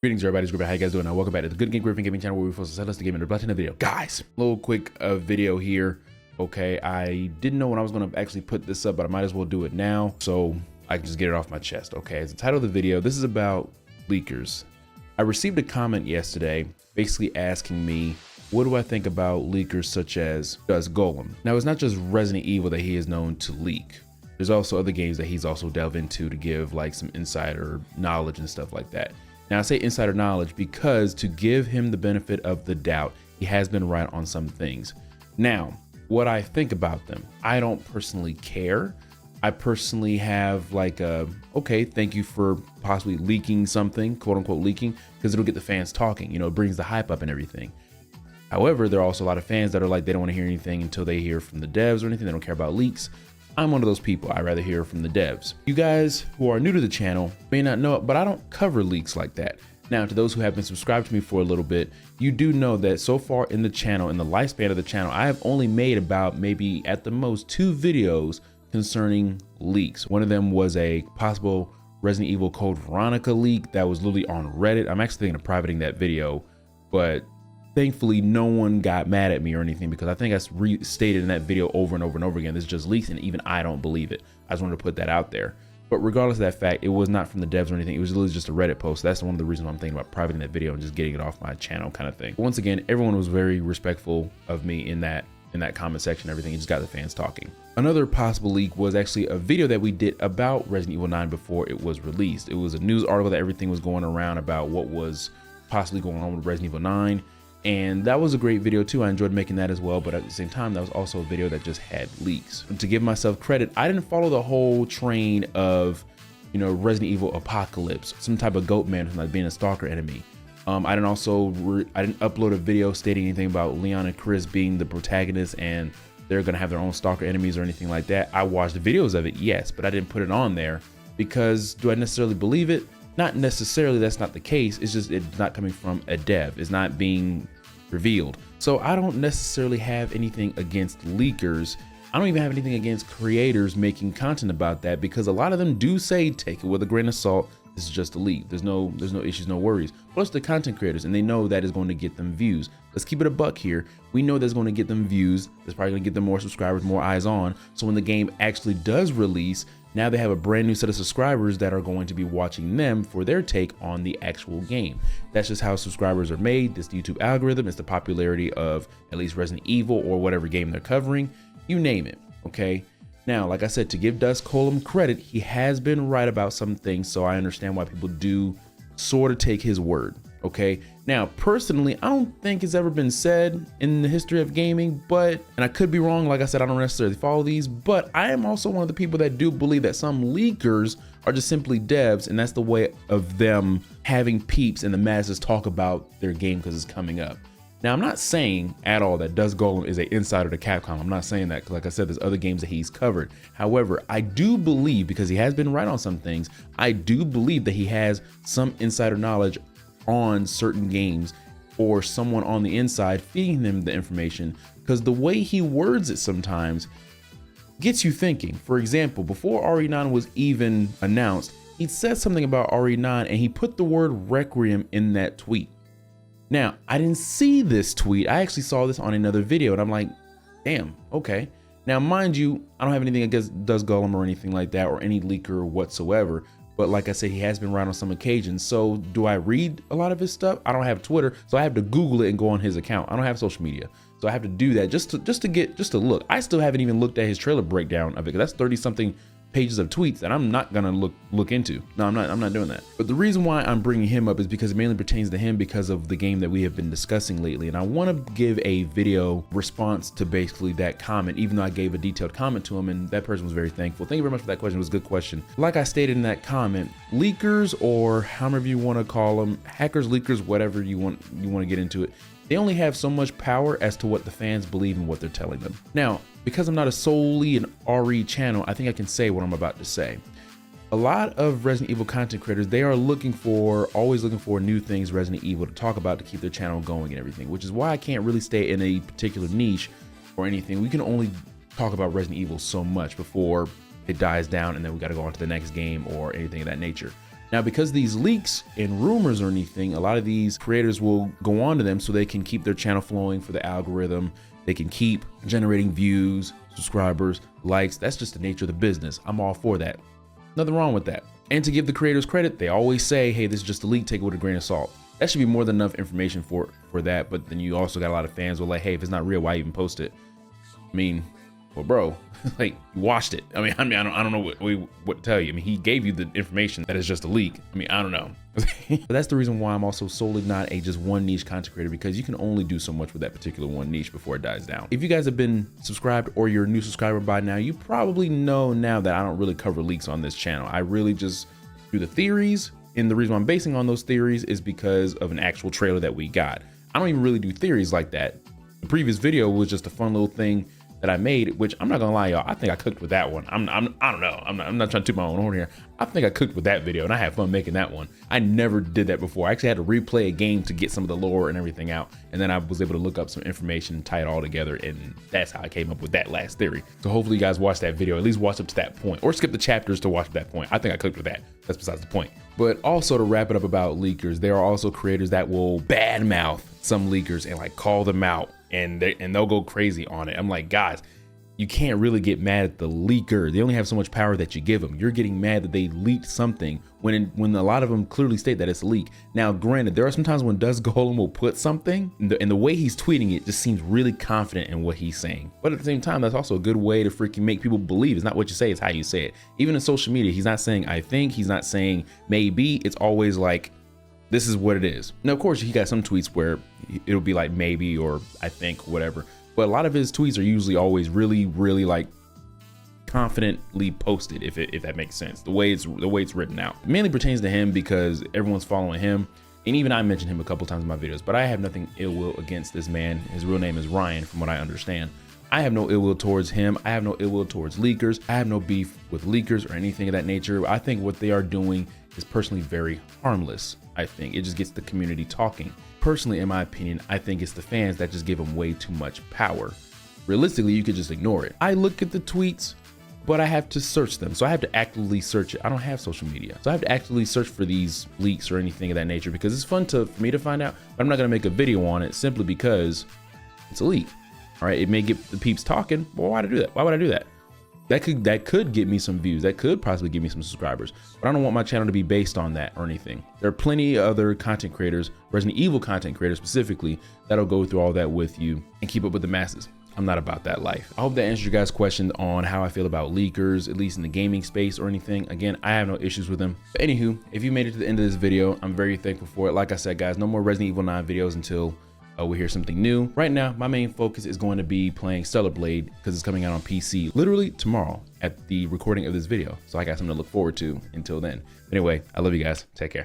Greetings, everybody. It's GGGryphon. How you guys doing? Now, welcome back to the Good Game Griffin Gaming channel, where we focus on the game and the in the video. Guys, little quick video here. Okay, I didn't know when I was going to actually put this up, but I might as well do it now so I can just get it off my chest. Okay, as the title of the video, this is about leakers. I received a comment yesterday basically asking me, what do I think about leakers such as Dust Golem? Now, it's not just Resident Evil that he is known to leak. There's also other games that he's also delved into to give like some insider knowledge and stuff like that. Now, I say insider knowledge because to give him the benefit of the doubt, he has been right on some things. Now, what I think about them, I don't personally care. I personally have like okay, thank you for possibly leaking something, quote unquote leaking, because it'll get the fans talking, you know, it brings the hype up and everything. However, there are also a lot of fans that are like, they don't want to hear anything until they hear from the devs or anything. They don't care about leaks. I'm one of those people. I'd rather hear from the devs. You guys who are new to the channel may not know it, but I don't cover leaks like that. Now, to those who have been subscribed to me for a little bit, you do know that so far in the channel, in the lifespan of the channel, I have only made about maybe at the most 2 videos concerning leaks. One of them was a possible Resident Evil Code Veronica leak that was literally on Reddit. I'm actually thinking of privating that video, but thankfully no one got mad at me or anything, because I think I restated in that video over and over and over again, this is just leaks, and even I don't believe it. I just wanted to put that out there. But regardless of that fact, it was not from the devs or anything. It was literally just a Reddit post. That's one of the reasons why I'm thinking about privating that video and just getting it off my channel kind of thing. But once again, everyone was very respectful of me in that comment section, everything. It just got the fans talking. Another possible leak was actually a video that we did about Resident Evil 9 before it was released. It was a news article that everything was going around about what was possibly going on with Resident Evil 9. And that was a great video too. I enjoyed making that as well, but at the same time, that was also a video that just had leaks. And to give myself credit, I didn't follow the whole train of, you know, Resident Evil Apocalypse, some type of goat man from like being a stalker enemy. I didn't upload a video stating anything about Leon and Chris being the protagonists and they're gonna have their own stalker enemies or anything like that. I watched videos of it, yes, but I didn't put it on there because do I necessarily believe it? Not necessarily, that's not the case. It's just, it's not coming from a dev. It's not being revealed. So I don't necessarily have anything against leakers. I don't even have anything against creators making content about that, because a lot of them do say, take it with a grain of salt. This is just a leak. There's no issues, no worries. Plus the content creators, and they know that is going to get them views. Let's keep it a buck here. We know that's going to get them views. That's probably going to get them more subscribers, more eyes on. So when the game actually does release, now they have a brand new set of subscribers that are going to be watching them for their take on the actual game. That's just how subscribers are made. This YouTube algorithm is the popularity of at least Resident Evil or whatever game they're covering. You name it, okay? Now, like I said, to give Dust Golem credit, he has been right about some things, so I understand why people do sort of take his word, okay? Now, personally, I don't think it's ever been said in the history of gaming, but, and I could be wrong, like I said, I don't necessarily follow these, but I am also one of the people that do believe that some leakers are just simply devs, and that's the way of them having peeps and the masses talk about their game because it's coming up. Now, I'm not saying at all that Dust Golem is an insider to Capcom. I'm not saying that, because like I said, there's other games that he's covered. However, I do believe, because he has been right on some things, I do believe that he has some insider knowledge on certain games, or someone on the inside feeding them the information, because the way he words it sometimes gets you thinking. For example, before RE9 was even announced, he said something about RE9 and he put the word Requiem in that tweet. Now, I didn't see this tweet. I actually saw this on another video and I'm like, damn, okay. Now, mind you, I don't have anything against Dust Golem or anything like that, or any leaker whatsoever. But like I said, he has been right on some occasions. So do I read a lot of his stuff? I don't have Twitter, so I have to Google it and go on his account. I don't have social media, so I have to do that just to look. I still haven't even looked at his trailer breakdown of it, because that's 30 something pages of tweets that I'm not gonna look into. No, I'm not doing that. But the reason why I'm bringing him up is because it mainly pertains to him because of the game that we have been discussing lately. And I want to give a video response to basically that comment, even though I gave a detailed comment to him and that person was very thankful. Thank you very much for that question. It was a good question. Like I stated in that comment, leakers, or however you want to call them, hackers, leakers, whatever you want to get into it, they only have so much power as to what the fans believe and what they're telling them. Now, because I'm not a solely an RE channel, I think I can say what I'm about to say. A lot of Resident Evil content creators, they are always looking for new things Resident Evil to talk about to keep their channel going and everything, which is why I can't really stay in a particular niche or anything. We can only talk about Resident Evil so much before it dies down and then we got to go on to the next game or anything of that nature. Now, because these leaks and rumors or anything, a lot of these creators will go on to them so they can keep their channel flowing for the algorithm. They can keep generating views, subscribers, likes. That's just the nature of the business. I'm all for that. Nothing wrong with that. And to give the creators credit, they always say, hey, this is just a leak, take it with a grain of salt. That should be more than enough information for that. But then you also got a lot of fans who are like, hey, if it's not real, why even post it? I mean, well, bro, like, you watched it. I don't know what to tell you. I mean, he gave you the information that is just a leak. I mean, I don't know. But that's the reason why I'm also solely not a just one niche content creator, because you can only do so much with that particular one niche before it dies down. If you guys have been subscribed or you're a new subscriber by now, you probably know now that I don't really cover leaks on this channel. I really just do the theories. And the reason I'm basing on those theories is because of an actual trailer that we got. I don't even really do theories like that. The previous video was just a fun little thing that I made, which I'm not gonna lie, y'all, I think I cooked with that one. I don't know. I'm not trying to toot my own horn here. I think I cooked with that video and I had fun making that one. I never did that before. I actually had to replay a game to get some of the lore and everything out. And then I was able to look up some information and tie it all together. And that's how I came up with that last theory. So hopefully you guys watch that video, at least watch up to that point, or skip the chapters to watch that point. I think I cooked with that. That's besides the point. But also, to wrap it up about leakers, there are also creators that will badmouth some leakers and like call them out, and they'll go crazy on it. I'm like, guys, you can't really get mad at the leaker. They only have so much power that you give them. You're getting mad that they leaked something when a lot of them clearly state that it's a leak. Now, granted, there are some times when Dust Golem will put something, and the way he's tweeting it just seems really confident in what he's saying. But at the same time, that's also a good way to freaking make people believe. It's not what you say, it's how you say it. Even in social media, he's not saying I think, he's not saying maybe. It's always like, this is what it is. Now, of course, he got some tweets where it'll be like maybe or I think, whatever. But a lot of his tweets are usually always really, really like confidently posted, if that makes sense. The way it's written out. It mainly pertains to him because everyone's following him. And even I mentioned him a couple times in my videos, but I have nothing ill will against this man. His real name is Ryan, from what I understand. I have no ill will towards him. I have no ill will towards leakers. I have no beef with leakers or anything of that nature. I think what they are doing is personally very harmless. I think it just gets the community talking. Personally, in my opinion, I think it's the fans that just give them way too much power. Realistically, you could just ignore it. I look at the tweets, but I have to search them. So I have to actively search it. I don't have social media. So I have to actively search for these leaks or anything of that nature, because it's fun for me to find out, but I'm not gonna make a video on it simply because it's a leak. All right, it may get the peeps talking. Well, why would I do that? Why would I do that? That could get me some views. That could possibly give me some subscribers, but I don't want my channel to be based on that or anything. There are plenty of other content creators, Resident Evil content creators specifically, that'll go through all that with you and keep up with the masses. I'm not about that life. I hope that answers your guys' question on how I feel about leakers, at least in the gaming space or anything. Again, I have no issues with them. But anywho, if you made it to the end of this video, I'm very thankful for it. Like I said, guys, no more Resident Evil 9 videos until we hear something new. Right now, my main focus is going to be playing Stellar Blade because it's coming out on PC literally tomorrow at the recording of this video. So I got something to look forward to until then. Anyway, I love you guys. Take care.